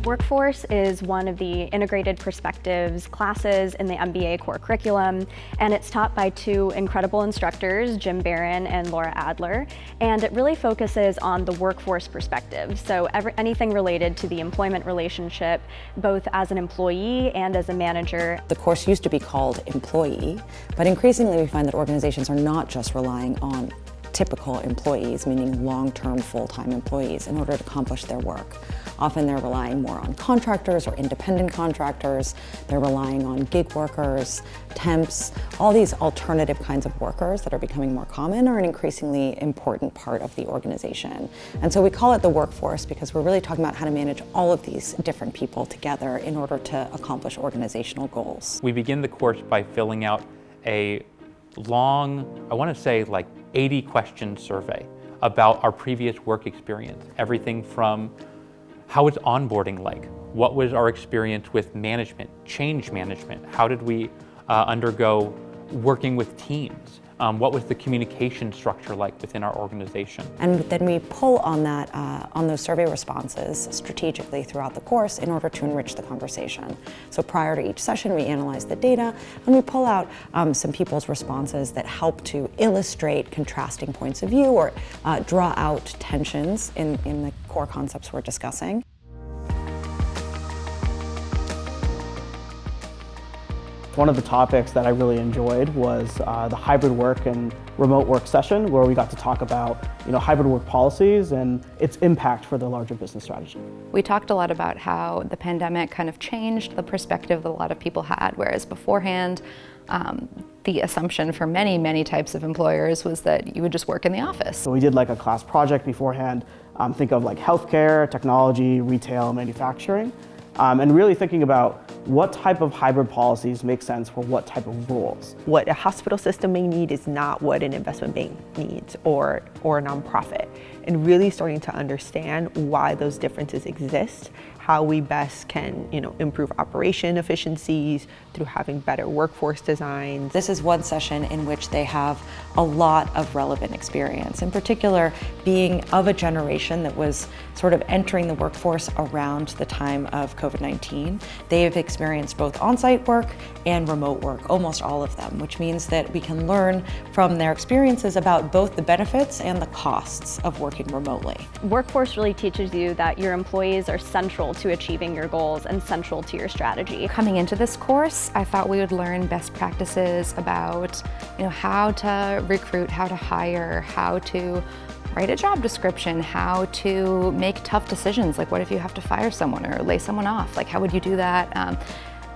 Workforce is one of the integrated perspectives classes in the MBA core curriculum, and it's taught by two incredible instructors, Jim Barron and Laura Adler, and it really focuses on the workforce perspective. So anything related to the employment relationship, both as an employee and as a manager. The course used to be called Employee, but increasingly we find that organizations are not just relying on typical employees, meaning long-term full-time employees, in order to accomplish their work. Often they're relying more on contractors or independent contractors. They're relying on gig workers, temps. All these alternative kinds of workers that are becoming more common are an increasingly important part of the organization. And so we call it the workforce because we're really talking about how to manage all of these different people together in order to accomplish organizational goals. We begin the course by filling out a long, I want to say like 80-question survey about our previous work experience. Everything from how was onboarding like? What was our experience with management, change management? How did we undergo working with teams? What was the communication structure like within our organization? And then we pull on that, on those survey responses strategically throughout the course in order to enrich the conversation. So prior to each session, we analyze the data and we pull out some people's responses that help to illustrate contrasting points of view or draw out tensions in the core concepts we're discussing. One of the topics that I really enjoyed was the hybrid work and remote work session, where we got to talk about hybrid work policies and its impact for the larger business strategy. We talked a lot about how the pandemic kind of changed the perspective that a lot of people had, whereas beforehand, the assumption for many types of employers was that you would just work in the office. So we did like a class project beforehand, think of like healthcare, technology, retail, manufacturing, and really thinking about what type of hybrid policies make sense for what type of roles. What a hospital system may need is not what an investment bank needs or a nonprofit. And really starting to understand why those differences exist, how we best can improve operation efficiencies through having better workforce designs. This is one session in which they have a lot of relevant experience, in particular being of a generation that was sort of entering the workforce around the time of COVID-19. They have experienced both on-site work and remote work, almost all of them, which means that we can learn from their experiences about both the benefits and the costs of working remotely. Workforce really teaches you that your employees are central to achieving your goals and central to your strategy. Coming into this course, I thought we would learn best practices about how to recruit, how to hire, how to write a job description, how to make tough decisions, like what if you have to fire someone or lay someone off, like how would you do that?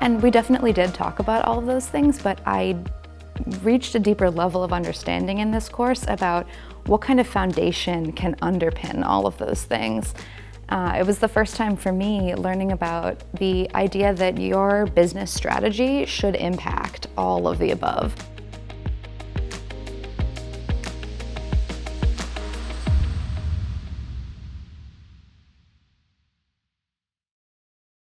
And we definitely did talk about all of those things, but I reached a deeper level of understanding in this course about what kind of foundation can underpin all of those things. It was the first time for me learning about the idea that your business strategy should impact all of the above.